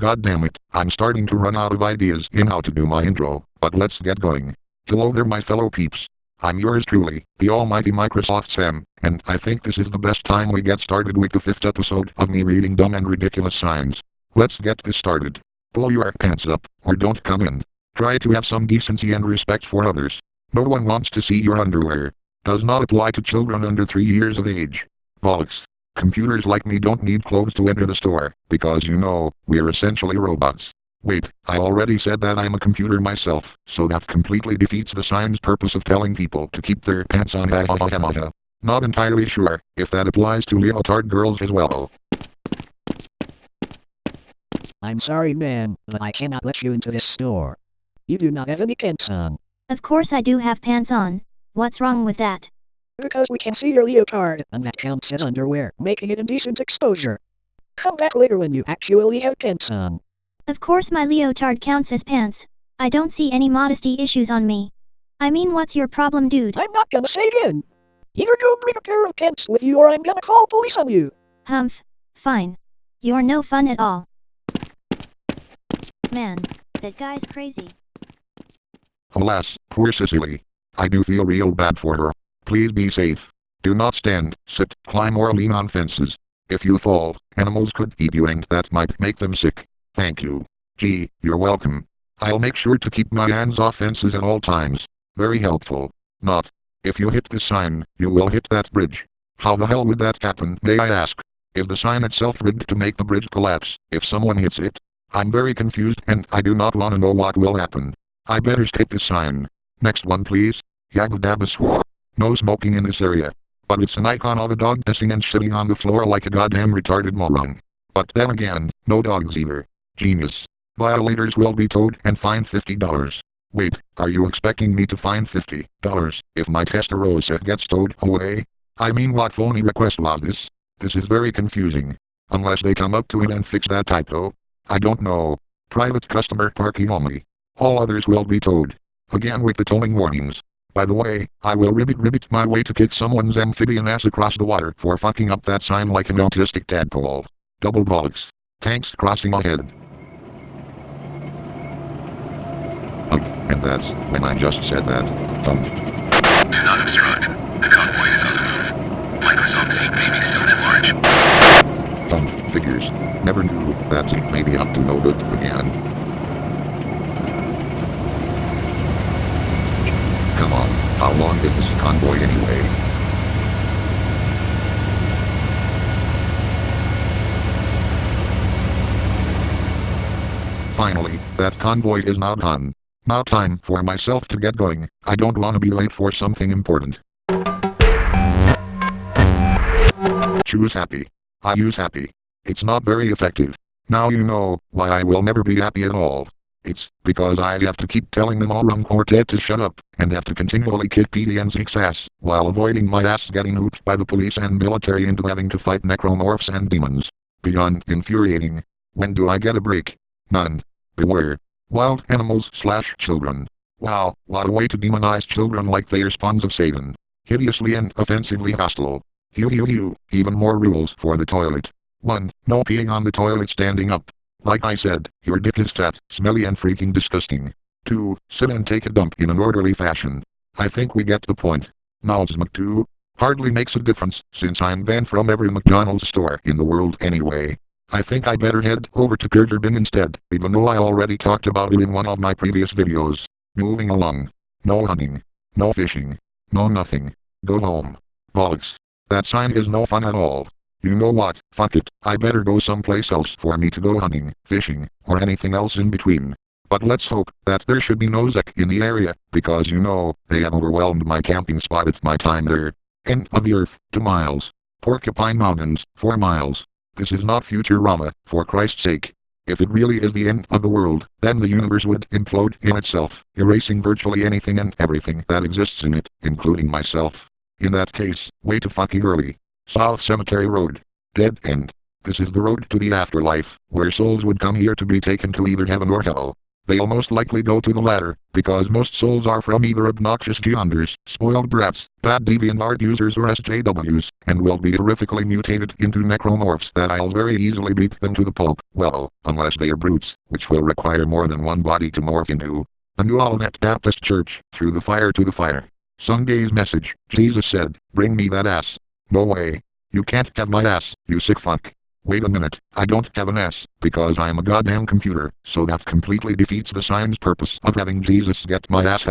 God damn it, I'm starting to run out of ideas in how to do my intro, but let's get going. Hello there my fellow peeps. I'm yours truly, the almighty Microsoft Sam, and I think this is the best time we get started with the 5th episode of me reading dumb and ridiculous signs. Let's get this started. Pull your pants up, or don't come in. Try to have some decency and respect for others. No one wants to see your underwear. Does not apply to children under 3 years of age. Bollocks. Computers like me don't need clothes to enter the store, because you know, we're essentially robots. Wait, I already said that I'm a computer myself, so that completely defeats the sign's purpose of telling people to keep their pants on. Not entirely sure if that applies to leotard girls as well. I'm sorry ma'am, but I cannot let you into this store. You do not have any pants on. Of course I do have pants on. What's wrong with that? Because we can see your leotard, and that counts as underwear, making it indecent exposure. Come back later when you actually have pants on. Of course my leotard counts as pants. I don't see any modesty issues on me. I mean, what's your problem, dude? I'm not gonna say again. Either go bring a pair of pants with you or I'm gonna call police on you. Humph. Fine. You're no fun at all. Man, that guy's crazy. Alas, poor Cicely. I do feel real bad for her. Please be safe. Do not stand, sit, climb or lean on fences. If you fall, animals could eat you and that might make them sick. Thank you. Gee, you're welcome. I'll make sure to keep my hands off fences at all times. Very helpful. Not. If you hit this sign, you will hit that bridge. How the hell would that happen, may I ask? Is the sign itself rigged to make the bridge collapse if someone hits it? I'm very confused and I do not want to know what will happen. I better skip this sign. Next one please. Yabba dabba swore. No smoking in this area. But it's an icon of a dog pissing and shitting on the floor like a goddamn retarded moron. But then again, no dogs either. Genius. Violators will be towed and fined $50. Wait, are you expecting me to fine $50 if my Testarossa gets towed away? I mean, what phony request was this? This is very confusing. Unless they come up to it and fix that typo. I don't know. Private customer parking only. All others will be towed. Again with the towing warnings. By the way, I will ribbit my way to kick someone's amphibian ass across the water for fucking up that sign like an autistic tadpole. Double bollocks. Tanks crossing ahead. And that's when I just said that. Dump. Do not obstruct. The convoy is on the move. Microsoft seat may be still at large. Dump figures. Never knew that seat may be up to no good again. Come on, how long is this convoy anyway? Finally, that convoy is now done. Now time for myself to get going. I don't want to be late for something important. Choose happy. I use happy. It's not very effective. Now you know why I will never be happy at all. It's because I have to keep telling them all wrong quartet to shut up, and have to continually kick PD and Zeke's ass, while avoiding my ass getting hooped by the police and military into having to fight necromorphs and demons. Beyond infuriating. When do I get a break? None. Beware. Wild animals/children. Wow, what a way to demonize children like they are spawns of Satan. Hideously and offensively hostile. Even more rules for the toilet. 1. No peeing on the toilet standing up. Like I said, your dick is fat, smelly and freaking disgusting. 2. Sit and take a dump in an orderly fashion. I think we get the point. Nalsmc 2. Hardly makes a difference, since I'm banned from every McDonald's store in the world anyway. I think I better head over to Burger Bin instead, even though I already talked about it in one of my previous videos. Moving along. No hunting. No fishing. No nothing. Go home. Bollocks. That sign is no fun at all. You know what, fuck it, I better go someplace else for me to go hunting, fishing, or anything else in between. But let's hope that there should be no Zek in the area, because you know, they have overwhelmed my camping spot at my time there. End of the earth, 2 miles. Porcupine Mountains, 4 miles. This is not Futurama, for Christ's sake. If it really is the end of the world, then the universe would implode in itself, erasing virtually anything and everything that exists in it, including myself. In that case, way too fucking early. South Cemetery Road. Dead end. This is the road to the afterlife, where souls would come here to be taken to either heaven or hell. they'll most likely go to the latter, because most souls are from either obnoxious Geonders, spoiled brats, bad DeviantArt users or SJWs, and will be horrifically mutated into necromorphs that I'll very easily beat them to the pulp, well, unless they are brutes, which will require more than one body to morph into. A New Olivet Baptist Church, through the fire to the fire. Sunday's message, Jesus said, bring me that ass. No way. You can't have my ass, you sick fuck. Wait a minute, I don't have an ass, because I'm a goddamn computer, so that completely defeats the sign's purpose of having Jesus get my ass.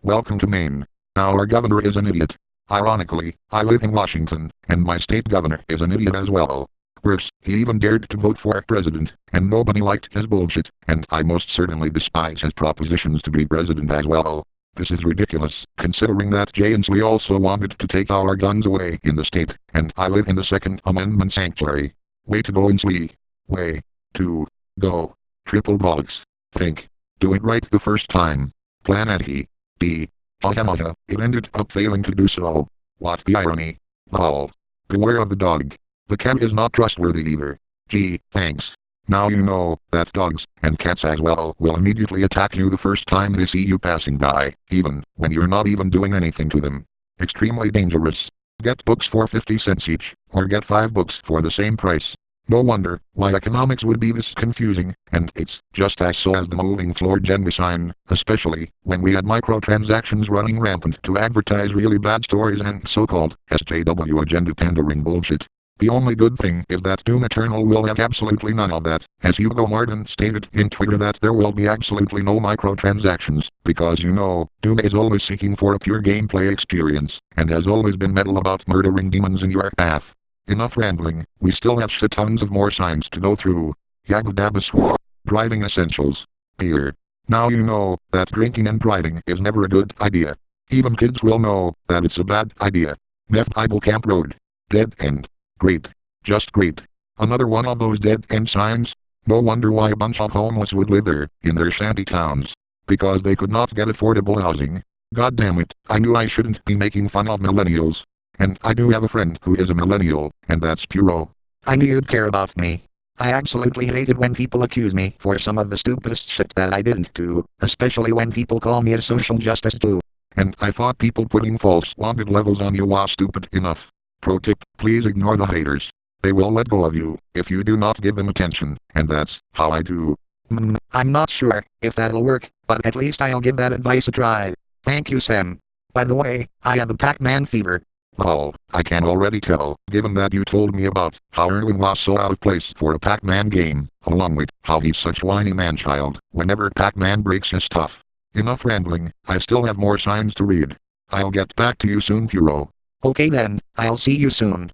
Welcome to Maine. Now our governor is an idiot. Ironically, I live in Washington, and my state governor is an idiot as well. Worse, he even dared to vote for president, and nobody liked his bullshit, and I most certainly despise his propositions to be president as well. This is ridiculous, considering that Jay Inslee also wanted to take our guns away in the state, and I live in the Second Amendment sanctuary. Way to go, Inslee. Way to go. Triple bollocks. Think. Do it right the first time. Planety. D. It ended up failing to do so. What the irony. Lol. Beware of the dog. The cat is not trustworthy either. Gee, thanks. Now you know that dogs, and cats as well, will immediately attack you the first time they see you passing by, even when you're not even doing anything to them. Extremely dangerous. Get books for 50 cents each, or get 5 books for the same price. No wonder why economics would be this confusing, and it's just as so as the moving floor gender sign, especially when we had microtransactions running rampant to advertise really bad stories and so-called SJW agenda pandering bullshit. The only good thing is that Doom Eternal will have absolutely none of that, as Hugo Martin stated in Twitter that there will be absolutely no microtransactions, because you know, Doom is always seeking for a pure gameplay experience, and has always been metal about murdering demons in your path. Enough rambling, we still have shit tons of more signs to go through. Yabba-dabba-swore. Driving essentials. Beer. Now you know that drinking and driving is never a good idea. Even kids will know that it's a bad idea. Meth Bible Camp Road. Dead end. Great. Just great. Another one of those dead end signs. No wonder why a bunch of homeless would live there, in their shanty towns. Because they could not get affordable housing. God damn it, I knew I shouldn't be making fun of millennials. And I do have a friend who is a millennial, and that's Puro. I knew you'd care about me. I absolutely hate it when people accuse me for some of the stupidest shit that I didn't do, especially when people call me a social justice dude. And I thought people putting false wanted levels on you was stupid enough. Pro tip, please ignore the haters. They will let go of you if you do not give them attention, and that's how I do. I'm not sure if that'll work, but at least I'll give that advice a try. Thank you, Sam. By the way, I have a Pac-Man fever. Lol, I can already tell, given that you told me about how Erwin was so out of place for a Pac-Man game, along with how he's such whiny man-child whenever Pac-Man breaks his stuff. Enough rambling, I still have more signs to read. I'll get back to you soon, Puro. Okay then, I'll see you soon.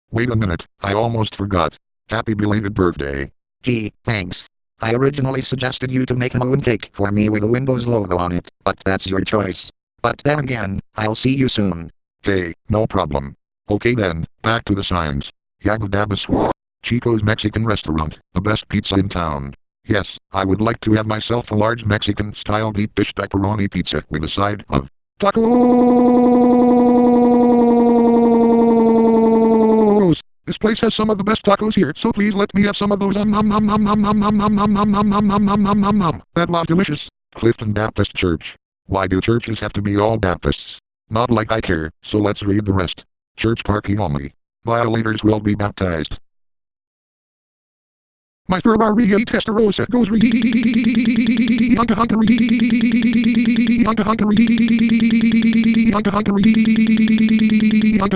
Wait a minute, I almost forgot. Happy belated birthday. Gee, thanks. I originally suggested you to make a moon cake for me with a Windows logo on it, but that's your choice. But then again, I'll see you soon. Hey, no problem. Okay then, back to the signs. Yabba-dabba swore. Chico's Mexican Restaurant, the best pizza in town. Yes, I would like to have myself a large Mexican-style deep dish pepperoni pizza with a side of tacos. This place has some of the best tacos here, so please let me have some of those. That was delicious. Clifton Baptist Church. Why do churches have to be all Baptists? Not like I care, so let's read the rest. Church parking only. Violators will be baptized. My Ferrari Testarossa goes hunka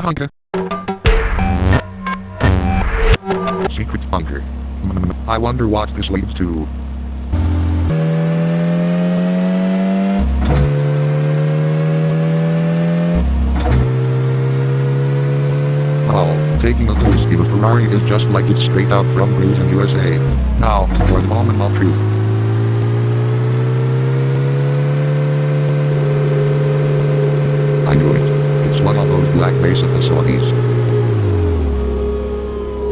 hunka. Secret bunker. I wonder what this leads to. Taking a cruise in a Ferrari is just like it's straight out from Cruising USA. Now, for the moment of truth. I knew it. It's one of those Black Mesa facilities.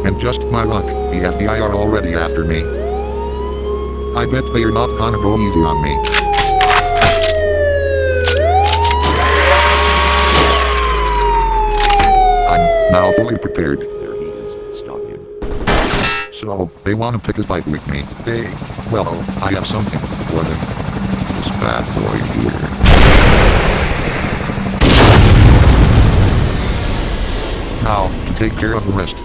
And just my luck, the FBI are already after me. I bet they're not gonna go easy on me. I'm now fully prepared. There he is. Stop him. So, they wanna pick a fight with me. Well, I have something for them. This bad boy here. Now, to take care of the rest.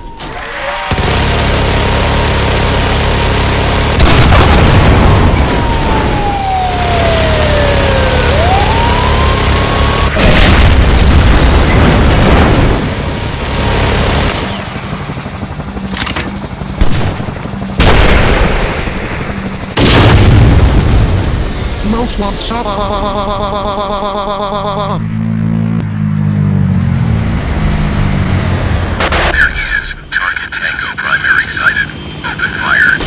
Mouse wants some. There he is. Target Tango primary sighted. Open fire.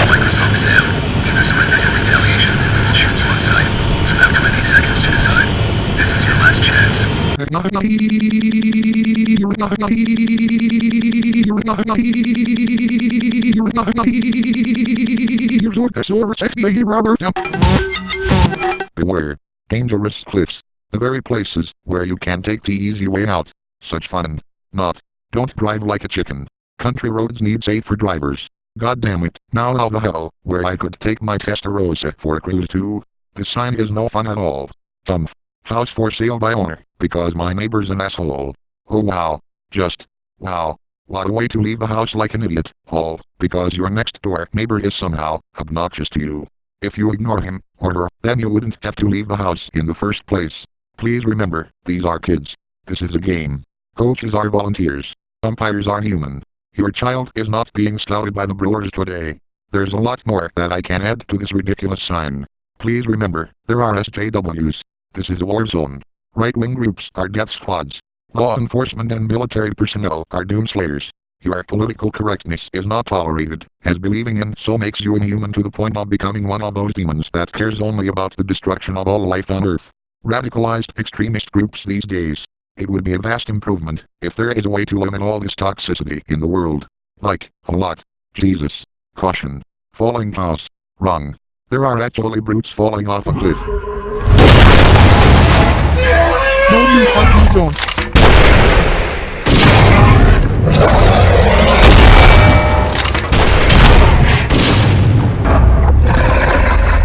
Microsoft Sam, either surrender or retaliation, we will shoot you on sight. You have 20 seconds to decide. This is your last chance. Beware. Dangerous cliffs. The very places where you can take the easy way out. Such fun. Not. Don't drive like a chicken. Country roads need safer drivers. God damn it, now how the hell, where I could take my Testarossa for a cruise too? This sign is no fun at all. Dumph. House for sale by owner, because my neighbor's an asshole. Oh wow. Just. Wow. What a way to leave the house like an idiot, all, because your next door neighbor is somehow obnoxious to you. If you ignore him, or her, then you wouldn't have to leave the house in the first place. Please remember, these are kids. This is a game. Coaches are volunteers. Umpires are human. Your child is not being scouted by the Brewers today. There's a lot more that I can add to this ridiculous sign. Please remember, there are SJWs. This is a war zone. Right-wing groups are death squads. Law enforcement and military personnel are doomslayers. Your political correctness is not tolerated, as believing in so makes you inhuman to the point of becoming one of those demons that cares only about the destruction of all life on Earth. Radicalized extremist groups these days. It would be a vast improvement if there is a way to limit all this toxicity in the world. Like, a lot. Jesus. Caution. Falling cows. Wrong. There are actually brutes falling off a cliff. No, you fucking don't.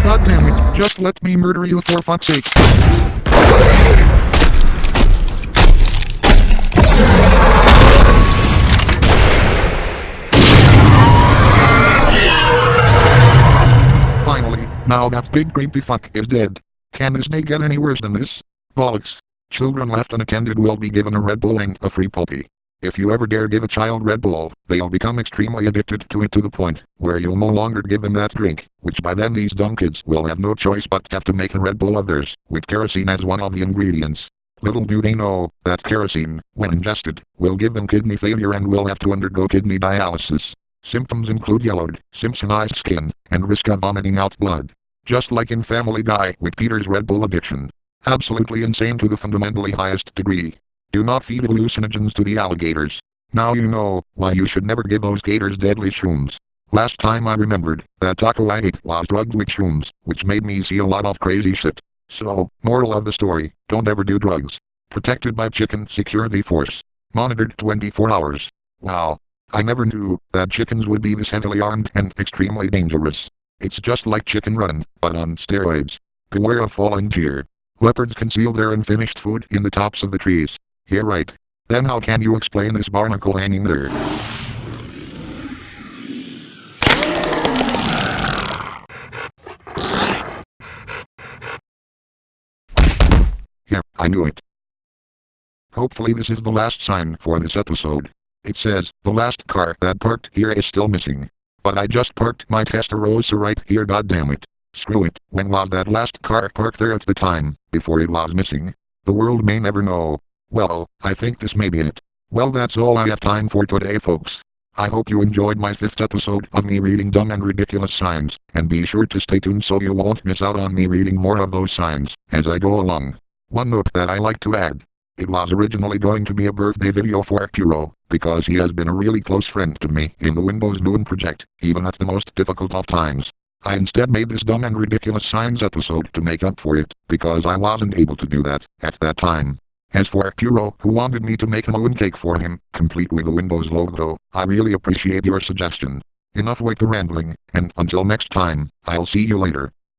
God damn it, just let me murder you for fuck's sake. Finally, now that big creepy fuck is dead. Can this day get any worse than this? Bollocks. Children left unattended will be given a Red Bull and a free puppy. If you ever dare give a child Red Bull, they'll become extremely addicted to it to the point where you'll no longer give them that drink, which by then these dumb kids will have no choice but have to make a Red Bull of theirs, with kerosene as one of the ingredients. Little do they know that kerosene, when ingested, will give them kidney failure and will have to undergo kidney dialysis. Symptoms include yellowed, Simpsonized skin, and risk of vomiting out blood. Just like in Family Guy with Peter's Red Bull addiction. Absolutely insane to the fundamentally highest degree. Do not feed hallucinogens to the alligators. Now you know why you should never give those gators deadly shrooms. Last time I remembered, that taco I ate was drugged with shrooms, which made me see a lot of crazy shit. So, moral of the story, don't ever do drugs. Protected by Chicken Security Force. Monitored 24 hours. Wow. I never knew that chickens would be this heavily armed and extremely dangerous. It's just like Chicken Run, but on steroids. Beware of falling deer. Leopards conceal their unfinished food in the tops of the trees. Yeah, right. Then how can you explain this barnacle hanging there? Yeah, I knew it. Hopefully this is the last sign for this episode. It says, the last car that parked here is still missing. But I just parked my Testarossa right here, goddammit. Screw it, when was that last car parked there at the time, before it was missing? The world may never know. Well, I think this may be it. Well, that's all I have time for today, folks. I hope you enjoyed my 5th episode of me reading dumb and ridiculous signs, and be sure to stay tuned so you won't miss out on me reading more of those signs as I go along. One note that I like to add. It was originally going to be a birthday video for Kuro, because he has been a really close friend to me in the Windows Moon project, even at the most difficult of times. I instead made this dumb and ridiculous signs episode to make up for it, because I wasn't able to do that at that time. As for Kuro, who wanted me to make a moon cake for him, complete with the Windows logo, I really appreciate your suggestion. Enough with the rambling, and until next time, I'll see you later.